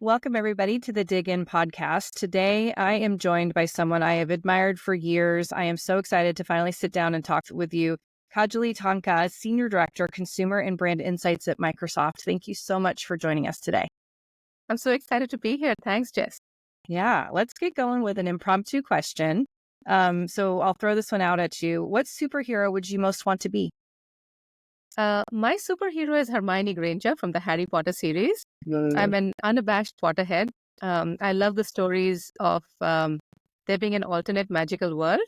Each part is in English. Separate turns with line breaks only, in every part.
Welcome, everybody, to the Dig In podcast. Today, I am joined by someone I have admired for years. I am so excited to finally sit down and talk with you. Kajoli Tankha, Senior Director, Consumer and Brand Insights at Microsoft. Thank you so much for joining us today.
I'm so excited to be here. Thanks, Jess.
Yeah, let's get going with an impromptu question. So I'll throw this one out at you. What superhero would you most want to be?
My superhero is Hermione Granger from the Harry Potter series. I'm an unabashed Potterhead. I love the stories of there being an alternate magical world.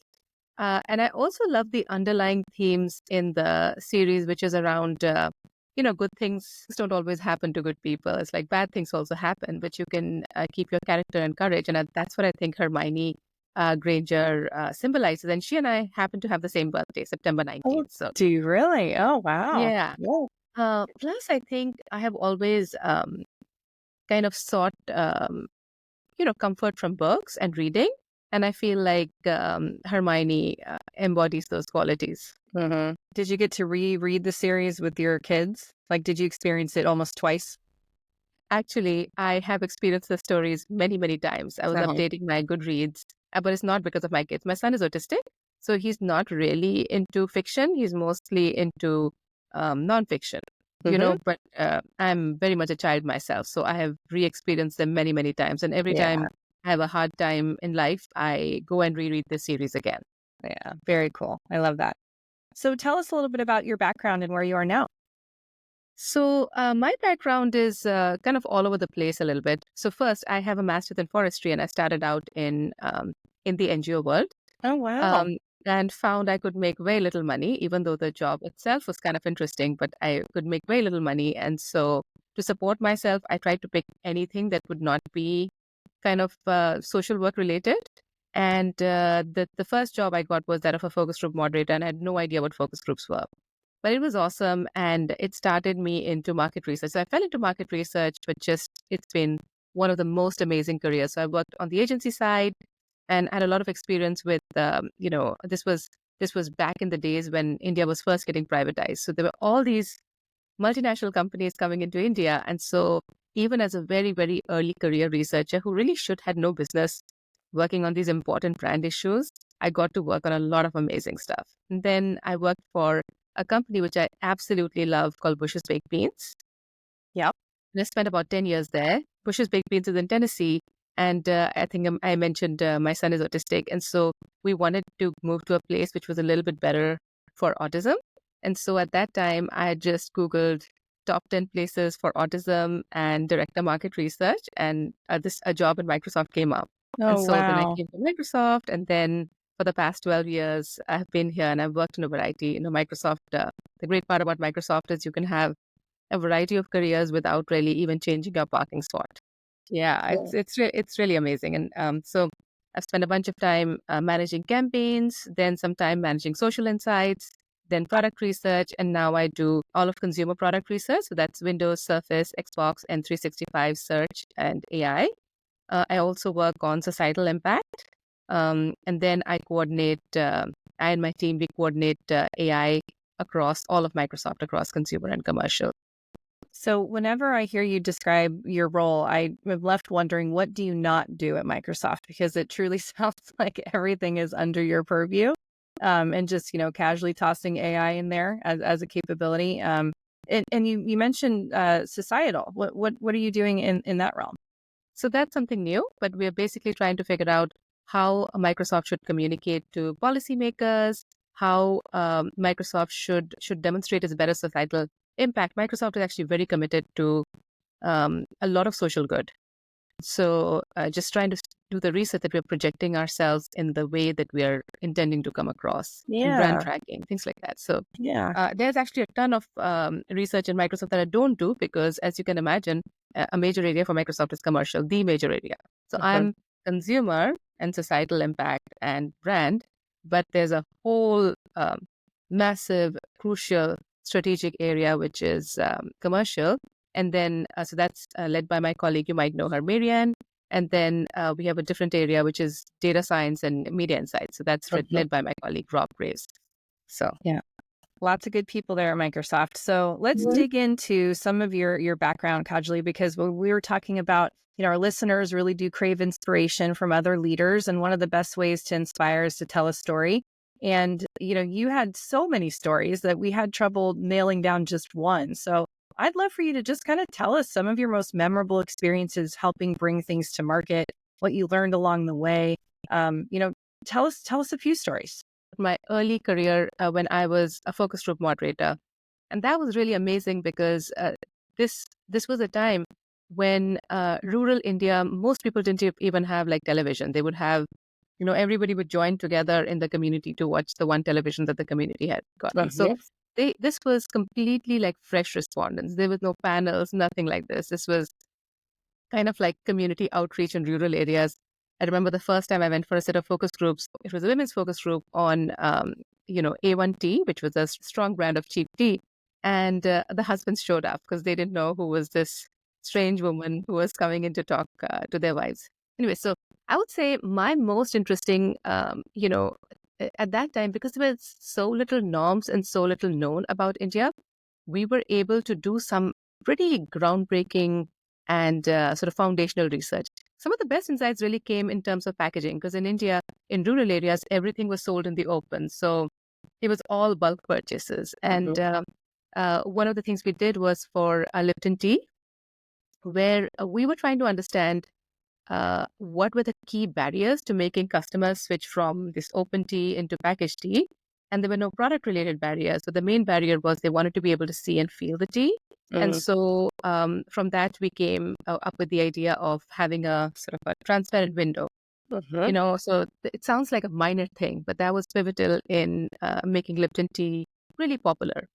And I also love the underlying themes in the series, which is around, good things don't always happen to good people. It's like bad things also happen, but you can keep your character and courage. And that's what I think Hermione Granger symbolizes. And she and I happen to have the same birthday, September 19th. So,
Do you really? Oh, wow.
yeah. Plus, I think I have always kind of sought, comfort from books and reading. And I feel like Hermione embodies those qualities.
Mm-hmm. Did you get to reread the series with your kids? Like, did you experience it almost twice?
Actually, I have experienced the stories many, many times. I was updating my Goodreads, but it's not because of my kids. My son is autistic, so he's not really into fiction. He's mostly into nonfiction, but I'm very much a child myself. So I have re-experienced them many, many times. And every time I have a hard time in life, I go and reread this series again.
Yeah, very cool. I love that. So tell us a little bit about your background and where you are now.
So my background is kind of all over the place a little bit. So first, I have a master's in forestry, and I started out in the NGO world.
Oh, wow.
And found I could make very little money, even though the job itself was kind of interesting, but I could make very little money. And so to support myself, I tried to pick anything that would not be kind of social work related. And the first job I got was that of a focus group moderator, and I had no idea what focus groups were. But it was awesome, and it started me into market research. So I fell into market research, but it's been one of the most amazing careers. So I worked on the agency side and had a lot of experience with, this was back in the days when India was first getting privatized. So there were all these multinational companies coming into India. And so even as a very, very early career researcher who really had no business working on these important brand issues, I got to work on a lot of amazing stuff. And then I worked for a company which I absolutely love called Bush's Baked Beans.
Yep.
And I spent about 10 years there. Bush's Baked Beans is in Tennessee. And I think I mentioned my son is autistic. And so we wanted to move to a place which was a little bit better for autism. And so at that time, I had just Googled top 10 places for autism and director market research. And a job at Microsoft came up.
Oh,
and so then I
wow.
came to Microsoft, and then for the past 12 years, I've been here and I've worked in a variety. Microsoft, the great part about Microsoft is you can have a variety of careers without really even changing your parking spot. Yeah, it's really amazing. And so I've spent a bunch of time managing campaigns, then some time managing social insights, then product research, and now I do all of consumer product research. So that's Windows, Surface, Xbox, and 365 search and AI. I also work on societal impact. And then I and my team, we coordinate AI across all of Microsoft, across consumer and commercial.
So whenever I hear you describe your role, I am left wondering, what do you not do at Microsoft? Because it truly sounds like everything is under your purview, and just, casually tossing AI in there as a capability. And you mentioned societal. What are you doing in that realm?
So that's something new, but we're basically trying to figure out how Microsoft should communicate to policymakers, how Microsoft should demonstrate its better societal impact. Microsoft is actually very committed to a lot of social good. So just trying to do the research that we're projecting ourselves in the way that we are intending to come across, and brand tracking, things like that. So there's actually a ton of research in Microsoft that I don't do because, as you can imagine, a major area for Microsoft is commercial, the major area. So I'm consumer and societal impact and brand, but there's a whole massive, crucial strategic area, which is commercial. And then, so that's led by my colleague, you might know her, Marianne. And then we have a different area, which is data science and media insights. So that's led by my colleague, Rob Graves. So,
yeah. Lots of good people there at Microsoft. So let's
Mhm.
dig into some of your background, Kajoli, because when we were talking about, our listeners really do crave inspiration from other leaders. And one of the best ways to inspire is to tell a story. And, you had so many stories that we had trouble nailing down just one. So I'd love for you to just kind of tell us some of your most memorable experiences helping bring things to market, what you learned along the way. Tell us a few stories.
My early career when I was a focus group moderator. And that was really amazing because this was a time when rural India, most people didn't even have like television. They would have, everybody would join together in the community to watch the one television that the community had gotten. So
Mhm.
this was completely like fresh respondents. There was no panels, nothing like this. This was kind of like community outreach in rural areas. I remember the first time I went for a set of focus groups. It was a women's focus group on, A1 tea, which was a strong brand of cheap tea. And the husbands showed up because they didn't know who was this strange woman who was coming in to talk to their wives. Anyway, so I would say my most interesting, at that time, because there was so little norms and so little known about India, we were able to do some pretty groundbreaking and sort of foundational research. Some of the best insights really came in terms of packaging, because in India, in rural areas, everything was sold in the open. So it was all bulk purchases. And
Mhm.
one of the things we did was for Lipton tea, where we were trying to understand what were the key barriers to making customers switch from this open tea into packaged tea. And there were no product related barriers. So the main barrier was they wanted to be able to see and feel the tea. And
Mhm.
so from that, we came up with the idea of having a sort of a transparent window.
Mhm.
So it sounds like a minor thing, but that was pivotal in making Lipton tea really popular.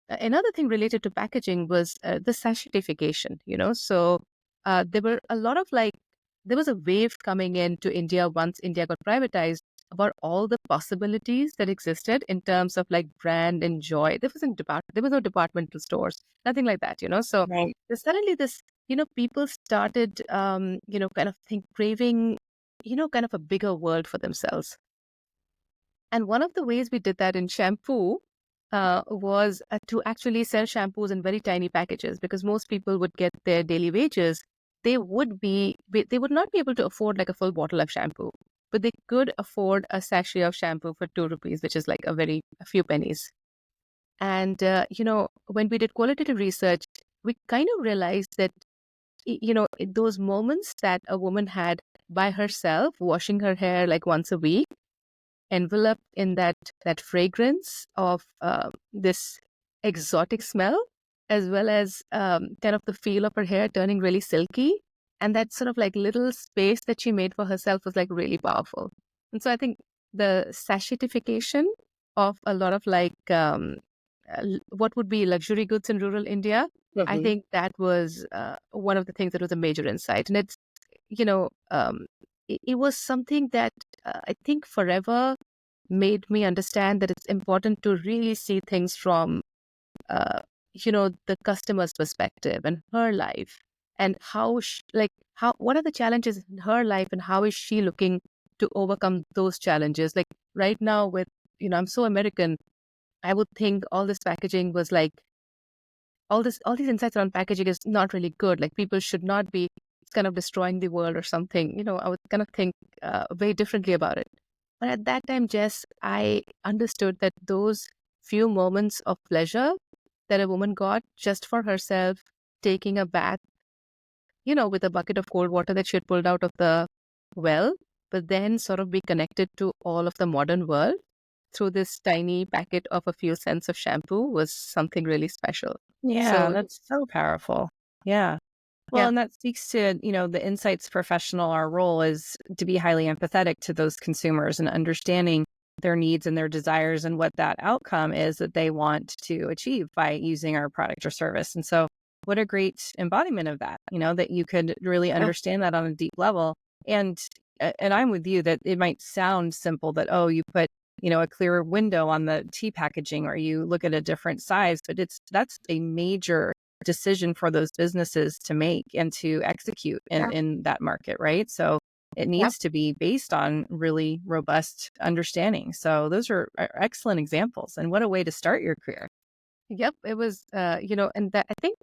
Another thing related to packaging was the sachetification. So there were a lot of like, there was a wave coming into India once India got privatized about all the possibilities that existed in terms of like brand and joy. There was no departmental stores, nothing like that. So
Right.
there's suddenly this, people started, kind of think craving, kind of a bigger world for themselves. And one of the ways we did that in shampoo was to actually sell shampoos in very tiny packages, because most people would get their daily wages. They would not be able to afford like a full bottle of shampoo, but they could afford a sachet of shampoo for 2 rupees, which is like a few pennies. And, when we did qualitative research, we kind of realized that, those moments that a woman had by herself, washing her hair like once a week, enveloped in that fragrance of this exotic smell, as well as kind of the feel of her hair turning really silky, and that sort of like little space that she made for herself was like really powerful. And so I think the sachetification of a lot of like what would be luxury goods in rural India, I
Mhm.
think that was one of the things that was a major insight. And it's, you know um, it was something that I think forever made me understand that it's important to really see things from, the customer's perspective and her life, and what are the challenges in her life, and how is she looking to overcome those challenges. Like right now with, I'm so American, I would think all this packaging was like, all these insights around packaging is not really good. Like people should not be, it's kind of destroying the world or something. I would kind of think very differently about it. But at that time, Jess, I understood that those few moments of pleasure that a woman got just for herself, taking a bath, with a bucket of cold water that she had pulled out of the well, but then sort of be connected to all of the modern world through this tiny packet of a few cents of shampoo was something really special.
Yeah,
So,
that's so powerful. Yeah. Well,
yeah.
and that speaks to, the insights professional. Our role is to be highly empathetic to those consumers and understanding their needs and their desires and what that outcome is that they want to achieve by using our product or service. And so, what a great embodiment of that, that you could really
Yeah.
understand that on a deep level. And and I'm with you that it might sound simple that, oh, you put, a clearer window on the tea packaging or you look at a different size, but that's a major decision for those businesses to make and to execute in that market, right? So it
Yep.
needs to be based on really robust understanding. So those are excellent examples. And what a way to start your career.
Yep. It was, and that I think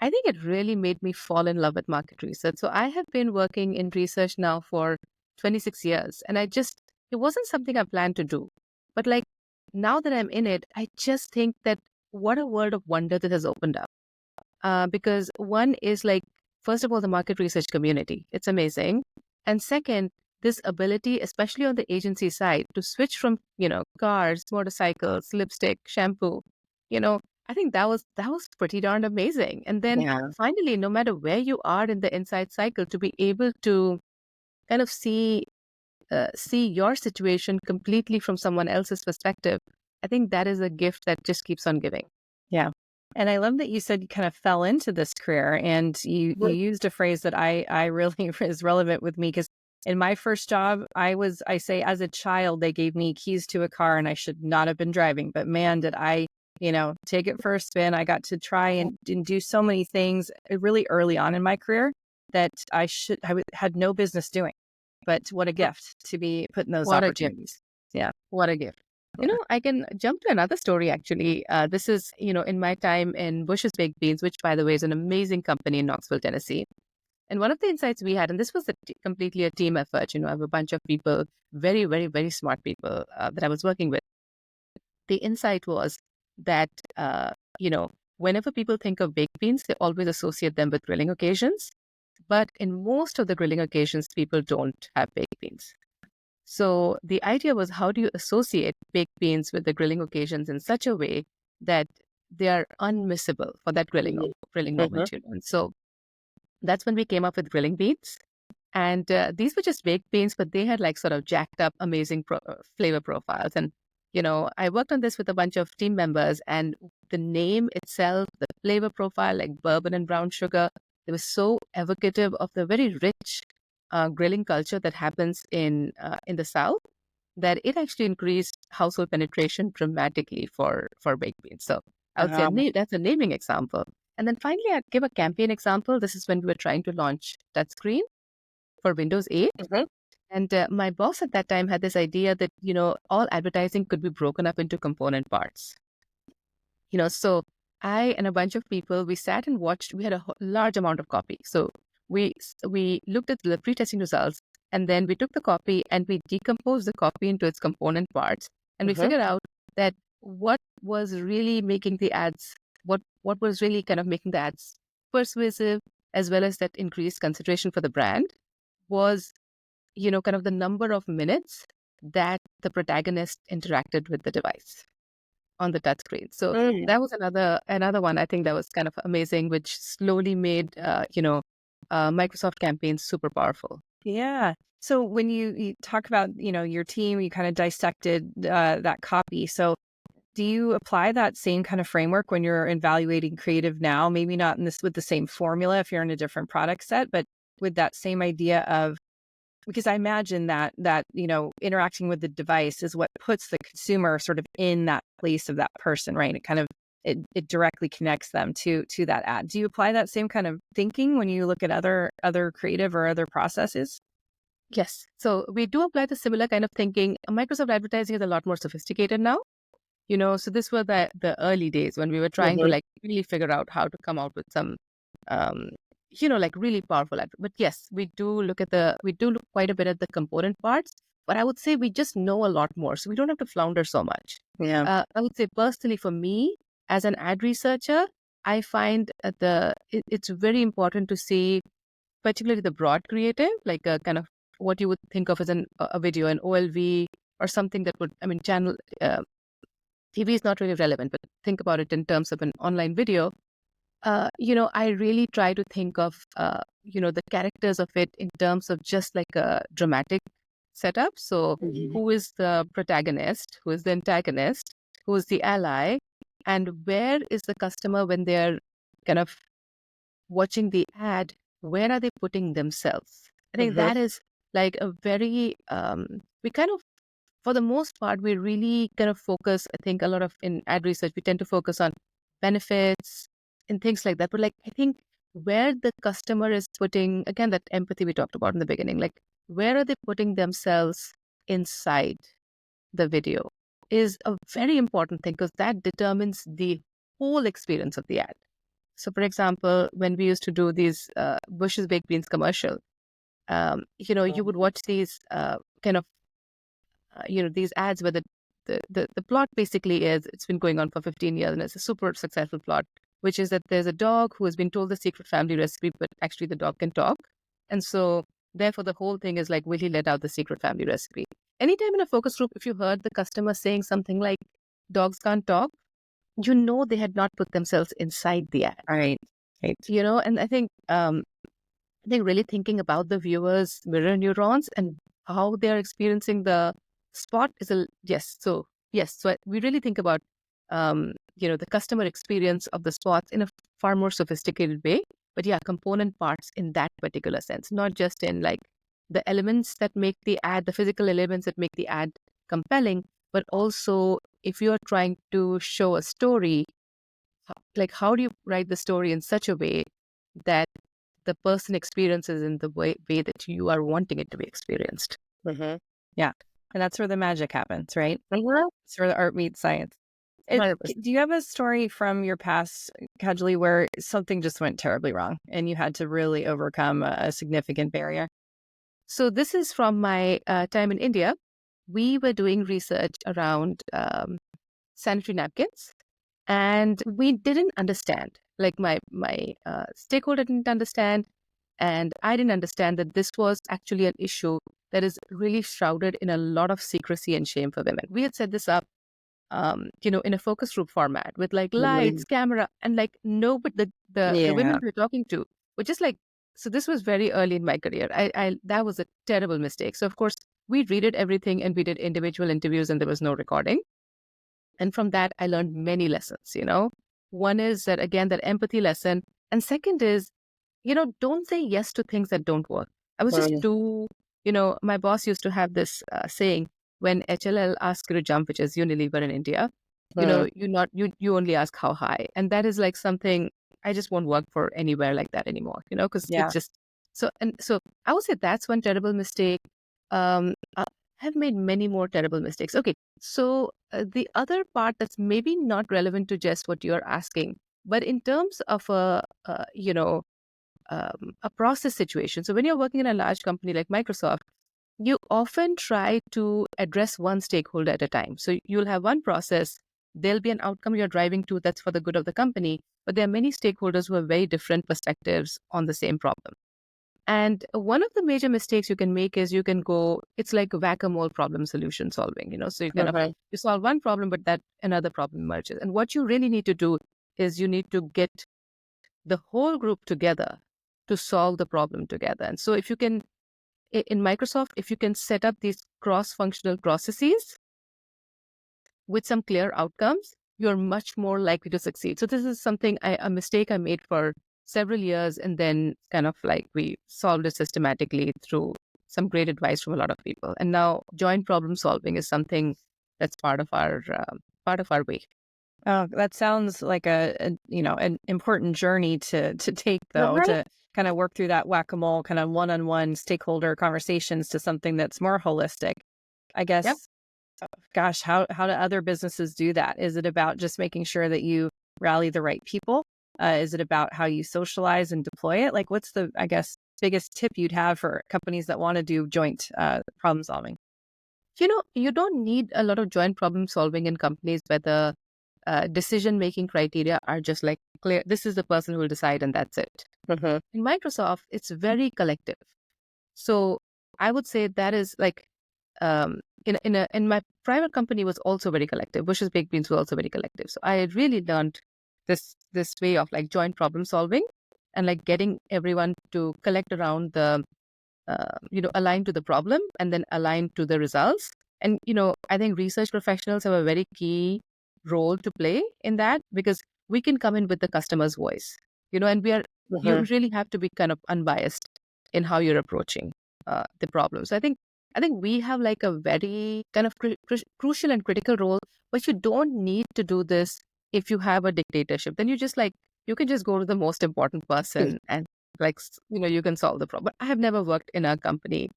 it really made me fall in love with market research. So I have been working in research now for 26 years, and it wasn't something I planned to do. But like now that I'm in it, I just think that what a world of wonder that has opened up. Because one is like, first of all, the market research community. It's amazing. And second, this ability, especially on the agency side, to switch from, cars, motorcycles, lipstick, shampoo, you know, I think that was pretty darn amazing. And then
Yeah.
finally, no matter where you are in the inside cycle, to be able to kind of see your situation completely from someone else's perspective, I think that is a gift that just keeps on giving.
Yeah. And I love that you said you kind of fell into this career and you used a phrase that I really is relevant with me because in my first job, I say as a child, they gave me keys to a car and I should not have been driving. But man, did I, take it for a spin. I got to try and do so many things really early on in my career that had no business doing. But what a gift to be put in those
What a gift.
opportunities. Yeah.
What a gift. I can jump to another story actually. This is, in my time in Bush's Baked Beans, which by the way is an amazing company in Knoxville, Tennessee. And one of the insights we had, and this was completely a team effort, I have a bunch of people, very, very, very smart people that I was working with. The insight was that, whenever people think of baked beans, they always associate them with grilling occasions. But in most of the grilling occasions, people don't have baked beans. So the idea was, how do you associate baked beans with the grilling occasions in such a way that they are unmissable for that grilling
Mhm.
moment? And so that's when we came up with grilling beans. And these were just baked beans, but they had like sort of jacked up, amazing flavor profiles. And, I worked on this with a bunch of team members, and the name itself, the flavor profile, like bourbon and brown sugar, it was so evocative of the very rich grilling culture that happens in the South, that it actually increased household penetration dramatically for baked beans. So I would say that's a naming example. And then finally, I'd give a campaign example. This is when we were trying to launch touchscreen for Windows 8.
Mhm.
And my boss at that time had this idea that, all advertising could be broken up into component parts. So I and a bunch of people, we sat and watched. We had a large amount of copy. So we looked at the pre-testing results, and then we took the copy and we decomposed the copy into its component parts. And we
Mhm.
figured out that what was really making the ads, what was really kind of making the ads persuasive, as well as that increased consideration for the brand, was, kind of the number of minutes that the protagonist interacted with the device on the touch screen. So
Mm.
that was another one I think that was kind of amazing, which slowly made Microsoft campaigns super powerful.
Yeah. So when you talk about, your team, you kind of dissected that copy. So do you apply that same kind of framework when you're evaluating creative now? Maybe not in this with the same formula if you're in a different product set, but with that same idea of because I imagine that interacting with the device is what puts the consumer sort of in that place of that person, right? It kind of it directly connects them to that ad. Do you apply that same kind of thinking when you look at other creative or other processes?
Yes. So we do apply the similar kind of thinking. Microsoft advertising is a lot more sophisticated now. So this were the early days when we were trying to
Mhm.
like really figure out how to come out with some um like really powerful but yes, we do look quite a bit at the component parts, but I would say we just know a lot more, so we don't have to flounder so much.
Yeah.
I would say personally for me as an ad researcher, I find it's very important to see particularly the broad creative, like a kind of what you would think of as a video, an OLV, or something that would, I mean, channel TV is not really relevant, but think about it in terms of an online video. I really try to think of, the characters of it in terms of just like a dramatic setup. So,
Mhm.
who is the protagonist? Who is the antagonist? Who is the ally? And where is the customer when they're kind of watching the ad? Where are they putting themselves? I think
Mhm.
that is like a very, we kind of for the most part, we really kind of focus, I think a lot of in ad research, we tend to focus on benefits and things like that. But like, I think where the customer is putting, again, that empathy we talked about in the beginning, like where are they putting themselves inside the video is a very important thing because that determines the whole experience of the ad. So, for example, when we used to do these Bush's Baked Beans commercial, you would watch these kind of these ads where the plot basically is it's been going on for 15 years and it's a super successful plot, which is that there's a dog who has been told the secret family recipe, but actually the dog can talk. And so therefore the whole thing is like, will he let out the secret family recipe? Anytime in a focus group, if you heard the customer saying something like dogs can't talk, they had not put themselves inside the ad.
Right. Right.
And I think really thinking about the viewers' mirror neurons and how they're experiencing the spot is yes. So yes, so we really think about the customer experience of the spots in a far more sophisticated way. But yeah, component parts in that particular sense, not just in like the elements that make the ad, the physical elements that make the ad compelling, but also if you're trying to show a story, like how do you write the story in such a way that the person experiences in the way that you are wanting it to be experienced.
Mm-hmm. Yeah. And that's where the magic happens, right?
Mhm.
It's where the art meets science.
100%.
Do you have a story from your past, Kajoli, where something just went terribly wrong and you had to really overcome a significant barrier?
So this is from my time in India. We were doing research around sanitary napkins, and we didn't understand. Like my stakeholder didn't understand, and I didn't understand that this was actually an issue that is really shrouded in a lot of secrecy and shame for women. We had set this up in a focus group format with like lights,
Mhm.
camera, and like no, but the women
Yeah.
we were talking to were just like, so this was very early in my career. I that was a terrible mistake. So of course we redid everything and we did individual interviews and there was no recording. And from that I learned many lessons. One is that again that empathy lesson, and second is don't say yes to things that don't work. I was just too, my boss used to have this saying when HLL asks you to jump, which is Unilever in India,
Mhm.
you only ask how high. And that is like something I just won't work for anywhere like that anymore, because it's
Yeah.
just so I would say that's one terrible mistake. I have made many more terrible mistakes. Okay. So the other part that's maybe not relevant to just what you're asking, but in terms of a process situation. So when you're working in a large company like Microsoft, you often try to address one stakeholder at a time. So you'll have one process, there'll be an outcome you're driving to that's for the good of the company, but there are many stakeholders who have very different perspectives on the same problem. And one of the major mistakes you can make is you can go, it's like whack-a-mole problem solution solving. So
Mhm.
you solve one problem, but that another problem emerges. And what you really need to do is you need to get the whole group together to solve the problem together. And so if you can, in Microsoft, if you can set up these cross-functional processes with some clear outcomes, you're much more likely to succeed. So this is a mistake I made for several years, and then kind of like we solved it systematically through some great advice from a lot of people. And now joint problem solving is something that's part of our way.
Oh, that sounds like an important journey to take though,
Right.
to kind of work through that whack-a-mole kind of one-on-one stakeholder conversations to something that's more holistic. I
Yep.
guess, gosh, how do other businesses do that? Is it about just making sure that you rally the right people? Is it about how you socialize and deploy it? Like, what's the, I guess, biggest tip you'd have for companies that want to do joint problem solving?
You don't need a lot of joint problem solving in companies where the decision making criteria are just like clear. This is the person who will decide, and that's it.
Mhm.
In Microsoft, it's very collective. So I would say that is like in my private company was also very collective. Bush's Baked Beans was also very collective. So I really learned this way of like joint problem solving and like getting everyone to collect around the align to the problem and then align to the results. And, I think research professionals have a very key role to play in that because we can come in with the customer's voice, and you
Mhm.
really have to be kind of unbiased in how you're approaching the problems. I think we have like a very kind of crucial and critical role, but you don't need to do this if you have a dictatorship. Then you can just go to the most important person and like you can solve the problem. But I have never worked in a company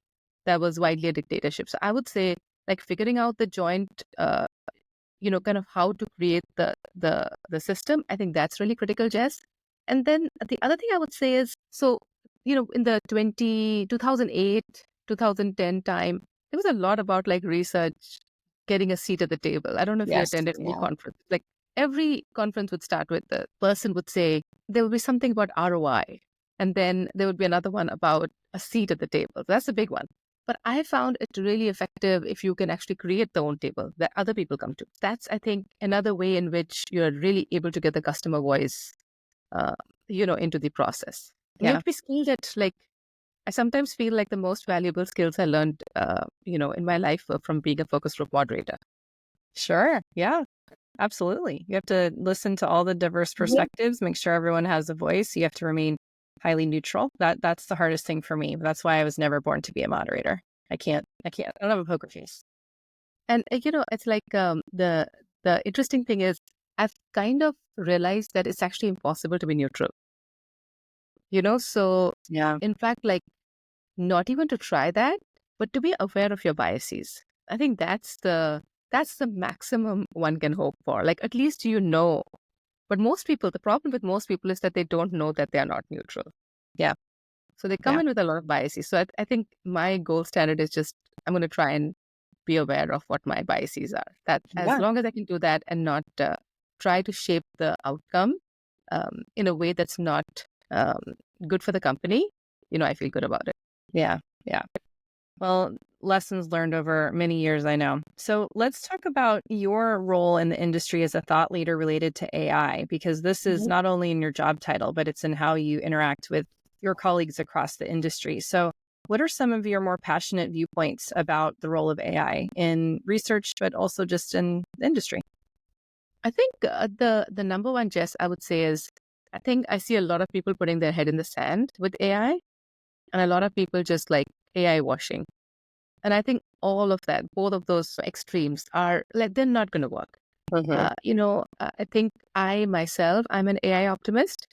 that was widely a dictatorship. So I would say like figuring out the joint, kind of how to create the system. I think that's really critical, Jess. And then the other thing I would say is, so, in the 2008, 2010 time, there was a lot about like research getting a seat at the table. I don't know if you
Yes.
attended any
Yeah.
conference. Like every conference would start with the person would say, there will be something about ROI. And then there would be another one about a seat at the table. That's a big one. But I found it really effective if you can actually create the own table that other people come to. That's, I think, another way in which you're really able to get the customer voice, uh, into the process. And you have
Yeah.
to be skilled at like, I sometimes feel like the most valuable skills I learned, in my life were from being a focus group moderator.
Sure. Yeah. Absolutely. You have to listen to all the diverse
Yeah.
perspectives, make sure everyone has a voice. You have to remain highly neutral. That's the hardest thing for me. That's why I was never born to be a moderator. I don't have a poker face.
And it's like the interesting thing is I've kind of realized that it's actually impossible to be neutral. So
Yeah.
in fact, like not even to try that, but to be aware of your biases. I think that's the maximum one can hope for. Like at least But most people, the problem with most people is that they don't know that they are not neutral.
Yeah.
So they come
Yeah.
in with a lot of biases. So I think my gold standard is just I'm going to try and be aware of what my biases are. That as
Yeah.
long as I can do that and not try to shape the outcome in a way that's not um, good for the company, I feel good about it.
Yeah. Yeah. Well, lessons learned over many years, I know. So let's talk about your role in the industry as a thought leader related to AI, because this is
Mhm.
not only in your job title, but it's in how you interact with your colleagues across the industry. So, what are some of your more passionate viewpoints about the role of AI in research, but also just in the industry?
I think the number one, Jess, I would say is I think I see a lot of people putting their head in the sand with AI, and a lot of people just like AI washing. And I think all of that, both of those extremes are like, they're not going to work.
Hmm.
I think I myself, I'm an AI optimist,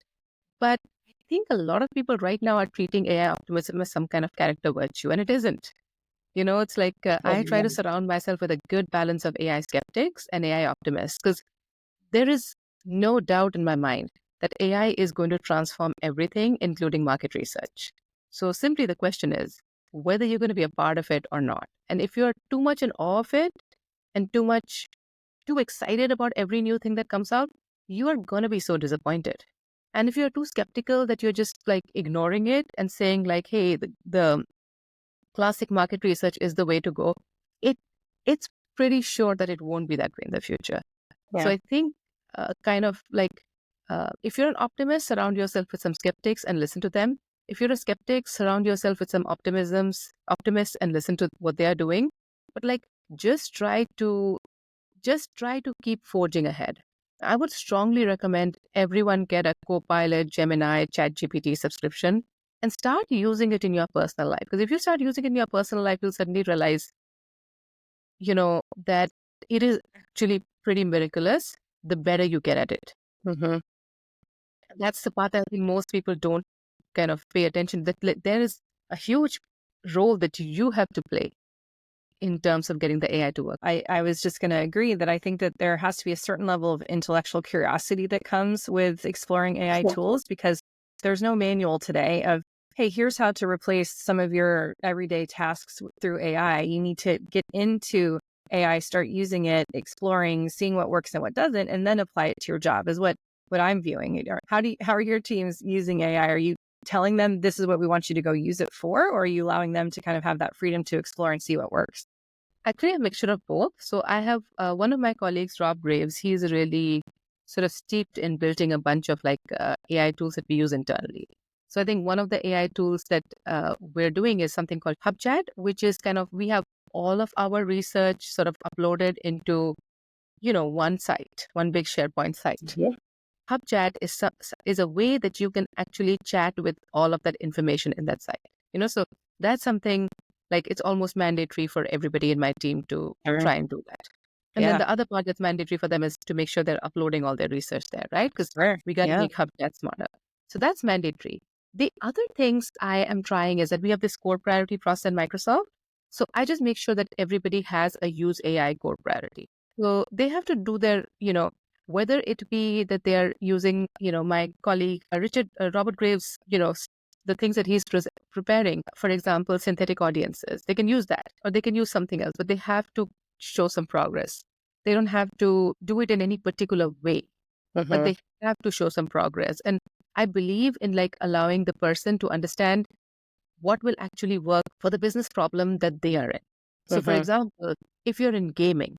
but I think a lot of people right now are treating AI optimism as some kind of character virtue, and it isn't. It's like I try to surround myself with a good balance of AI skeptics and AI optimists because there is no doubt in my mind that AI is going to transform everything, including market research. So simply the question is whether you're going to be a part of it or not. And if you're too much in awe of it and too excited about every new thing that comes out, you are going to be so disappointed. And if you're too skeptical that you're just like ignoring it and saying like, hey, the classic market research is the way to go, it it's pretty sure that it won't be that way in the future. So
Yeah.
I think kind of like if you're an optimist, surround yourself with some skeptics and listen to them. If you're a skeptic, surround yourself with some optimists and listen to what they are doing. But like just try to keep forging ahead. I would strongly recommend everyone get a Copilot, Gemini, ChatGPT subscription and start using it in your personal life. Because if you start using it in your personal life, you'll suddenly realize, that it is actually pretty miraculous the better you get at it.
Hmm.
That's the part that I think most people don't kind of pay attention. That there is a huge role that you have to play in terms of getting the AI to work.
I was just going to agree that I think that there has to be a certain level of intellectual curiosity that comes with exploring AI tools because there's no manual today of, hey, here's how to replace some of your everyday tasks through AI. You need to get into AI, start using it, exploring, seeing what works and what doesn't, and then apply it to your job is what I'm viewing. How are your teams using AI? Are you telling them this is what we want you to go use it for, or are you allowing them to kind of have that freedom to explore and see what works?
Actually, a mixture of both. So I have one of my colleagues, Rob Graves. He's really sort of steeped in building a bunch of like AI tools that we use internally. So I think one of the AI tools that we're doing is something called HubChat, which is kind of we have all of our research sort of uploaded into one site, one big SharePoint site.
Yeah.
HubChat is a way that you can actually chat with all of that information in that site. So that's something like it's almost mandatory for everybody in my team to
Sure.
try and do that. And then
Yeah.
the other part that's mandatory for them is to make sure they're uploading all their research there, right? Because
Sure.
we got to
Yeah.
make HubChat smarter. So that's mandatory. The other things I am trying is that we have this core priority process in Microsoft. So I just make sure that everybody has a use AI core priority. So they have to do their, whether it be that they are using, my colleague Robert Graves, the things that he's preparing, for example, synthetic audiences, they can use that or they can use something else, but they have to show some progress. They don't have to do it in any particular way, but
Mm-hmm.
they have to show some progress. And I believe in like allowing the person to understand what will actually work for the business problem that they are in. So, for
Mm-hmm.
example, if you're in gaming,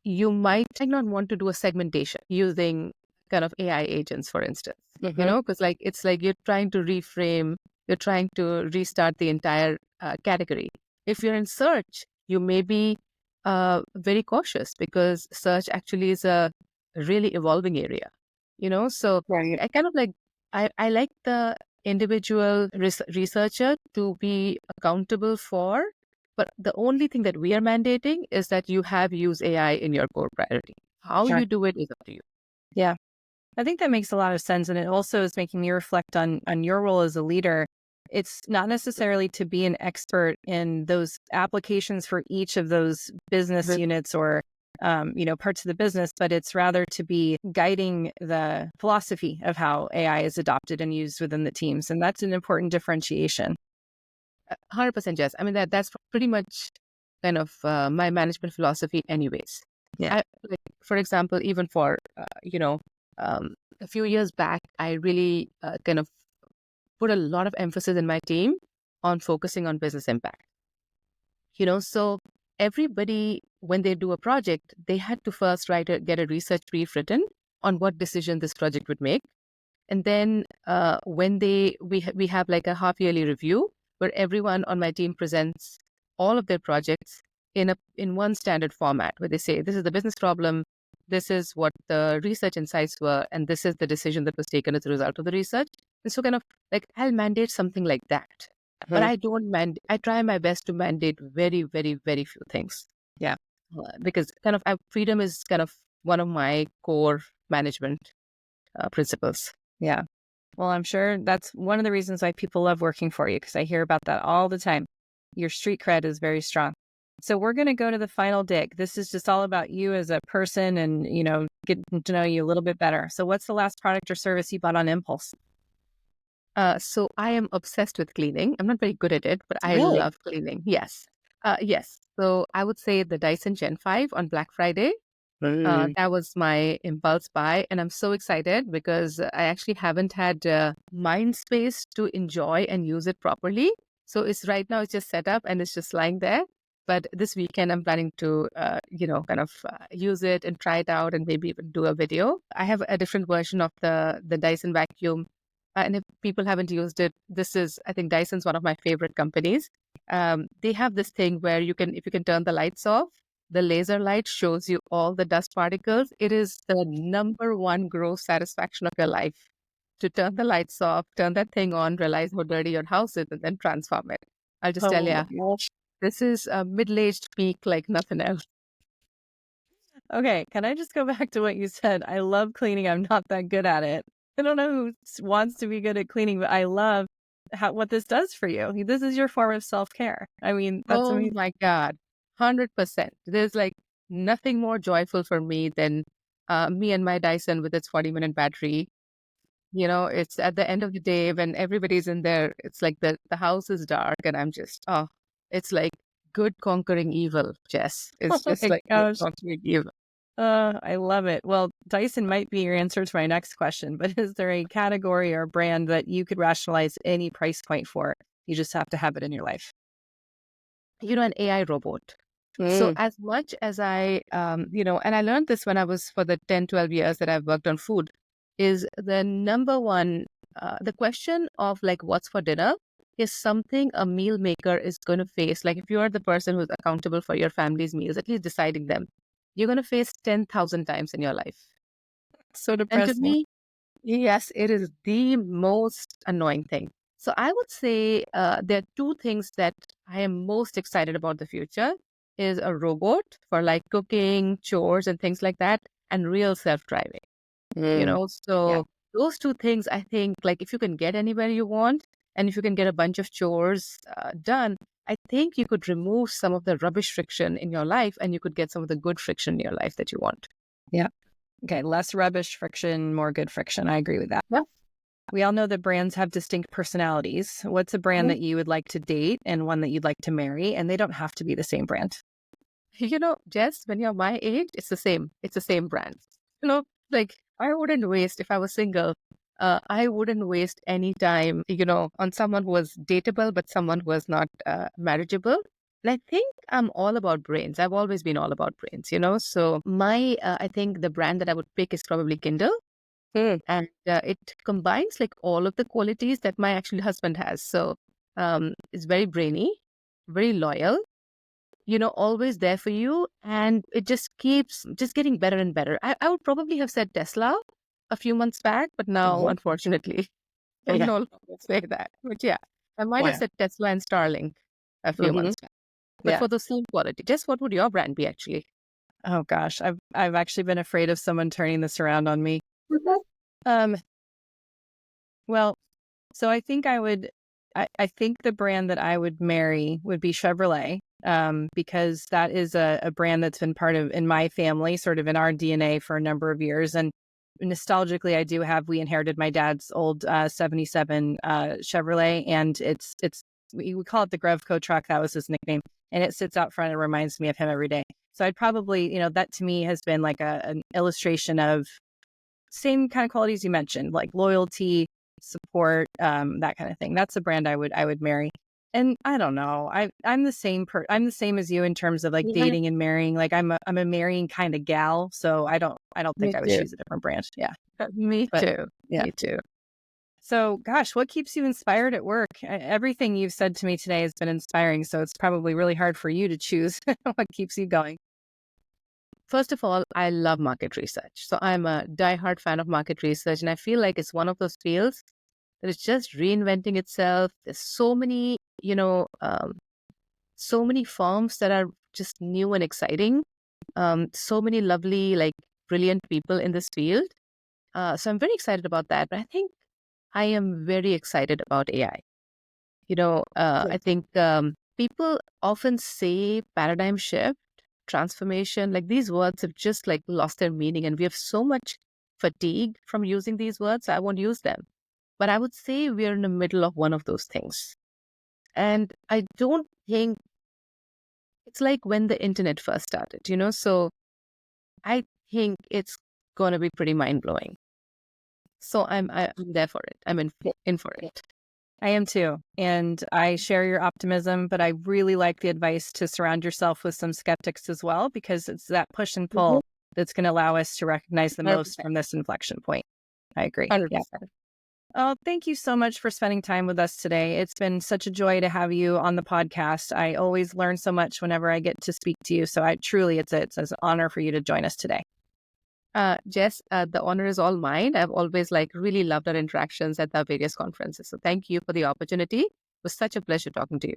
you might not want to do a segmentation using kind of AI agents, for instance,
Mm-hmm.
because like it's like you're trying to reframe, you're trying to restart the entire category. If you're in search, you may be very cautious because search actually is a really evolving area, So
Right.
I kind of like, I like the individual researcher to be accountable for. But the only thing that we are mandating is that you have use AI in your core priority. How
Sure.
you do it is up to you.
Yeah. I think that makes a lot of sense. And it also is making me reflect on your role as a leader. It's not necessarily to be an expert in those applications for each of those business
But
units or parts of the business, but it's rather to be guiding the philosophy of how AI is adopted and used within the teams. And that's an important differentiation.
100% Jess. I mean, that's pretty much kind of my management philosophy anyways.
Yeah.
I, like, for example, even for, a few years back, I really kind of put a lot of emphasis in my team on focusing on business impact. So everybody, when they do a project, they had to first get a research brief written on what decision this project would make. And then when we have like a half yearly review where everyone on my team presents all of their projects in one standard format where they say, this is the business problem, this is what the research insights were, and this is the decision that was taken as a result of the research. And so kind of like I'll mandate something like that. But
Mhm.
I try my best to mandate very, very, very few things.
Yeah.
Because kind of freedom is kind of one of my core management principles.
Yeah. Well, I'm sure that's one of the reasons why people love working for you, because I hear about that all the time. Your street cred is very strong. So we're going to go to the final dig. This is just all about you as a person and, getting to know you a little bit better. So what's the last product or service you bought on impulse?
So I am obsessed with cleaning. I'm not very good at it, but I
Really?
love cleaning. Yes. Yes. So I would say the Dyson Gen 5 on Black Friday.
Mm.
That was my impulse buy. And I'm so excited because I actually haven't had mind space to enjoy and use it properly. So it's right now, it's just set up and it's just lying there. But this weekend, I'm planning to, kind of use it and try it out and maybe even do a video. I have a different version of the Dyson vacuum. And if people haven't used it, I think Dyson's one of my favorite companies. They have this thing where if you can turn the lights off, the laser light shows you all the dust particles. It is the number one gross satisfaction of your life to turn the lights off, turn that thing on, realize how dirty your house is, and then transform it. I'll just tell
Oh my
you,
gosh.
this is a middle-aged peak like nothing else.
Okay. Can I just go back to what you said? I love cleaning. I'm not that good at it. I don't know who wants to be good at cleaning, but I love what this does for you. This is your form of self-care. I mean, that's
Oh
amazing.
my God, 100%. There's like nothing more joyful for me than me and my Dyson with its 40-minute battery. It's at the end of the day when everybody's in there, it's like the house is dark and I'm just, it's like good conquering evil, Jess.
Oh
It's just
my
like good
gosh.
conquering evil.
I love it. Well, Dyson might be your answer to my next question, but is there a category or brand that you could rationalize any price point for? You just have to have it in your life.
An AI robot. So
Mm.
as much as and I learned this when I was for the 10, 12 years that I've worked on food, is the number one, the question of like, what's for dinner is something a meal maker is going to face. Like if you are the person who's accountable for your family's meals, at least deciding them, you're going to face 10,000 times in your life.
So
And to
depressing.
me, yes, it is the most annoying thing. So I would say there are two things that I am most excited about the future is a robot for like cooking, chores, and things like that, and real self-driving.
Mm. Yeah.
So those two things, I think, like if you can get anywhere you want, and if you can get a bunch of chores done, I think you could remove some of the rubbish friction in your life and you could get some of the good friction in your life that you want.
Yeah. Okay. Less rubbish friction, more good friction. I agree with that.
Yeah.
We all know that brands have distinct personalities. What's a brand that you would like to date and one that you'd like to marry? And they don't have to be the same brand.
Jess, when you're my age, it's the same. It's the same brand. Like I wouldn't waste, if I was single, I wouldn't waste any time, on someone who was dateable, but someone who was not marriageable. And I think I'm all about brains. I've always been all about brains. So I think the brand that I would pick is probably Kindle. And it combines like all of the qualities that my actual husband has. So it's very brainy, very loyal, always there for you. And it just keeps just getting better and better. I would probably have said Tesla a few months back, but now, unfortunately, I
Okay.
no longer say that. But yeah, I might have
Wow.
said Tesla and Starlink a few months back. But
Yeah.
for the same quality, just what would your brand be actually?
Oh gosh, I've actually been afraid of someone turning this around on me. Um, well, so I think I think the brand that I would marry would be Chevrolet, because that is a brand that's been part of in my family, sort of in our DNA for a number of years. And nostalgically, we inherited my dad's old 77 Chevrolet, and we call it the Grevco truck. That was his nickname, and it sits out front and reminds me of him every day. So I'd probably, that to me has been like an illustration of same kind of qualities you mentioned, like loyalty, support, that kind of thing. That's the brand I would marry. And I don't know, I'm the I'm the same as you in terms of like
Yeah,
dating and marrying. Like I'm a marrying kind of gal, so I don't
me
think I would
too.
choose a different brand. Yeah,
Me
but
too.
yeah.
Me too.
So, gosh, what keeps you inspired at work? Everything you've said to me today has been inspiring. So it's probably really hard for you to choose what keeps you going.
First of all, I love market research. So I'm a diehard fan of market research, and I feel like it's one of those fields that is just reinventing itself. There's so many firms that are just new and exciting. So many lovely, like brilliant people in this field. So I'm very excited about that. But I think I am very excited about AI. I think people often say paradigm shift, transformation, like these words have just like lost their meaning, and we have so much fatigue from using these words. So I won't use them. But I would say we're in the middle of one of those things. And I don't think it's like when the internet first started. So I think it's going to be pretty mind blowing. So I'm there for it. I'm in for it.
I am too. And I share your optimism, but I really like the advice to surround yourself with some skeptics as well, because it's that push and
Mhm.
pull that's going to allow us to recognize the most
100%.
from this inflection point. I agree. Yeah.
100%.
Oh, thank you so much for spending time with us today. It's been such a joy to have you on the podcast. I always learn so much whenever I get to speak to you. So it's an honor for you to join us today.
Jess, the honor is all mine. I've always really loved our interactions at the various conferences. So thank you for the opportunity. It was such a pleasure talking to you.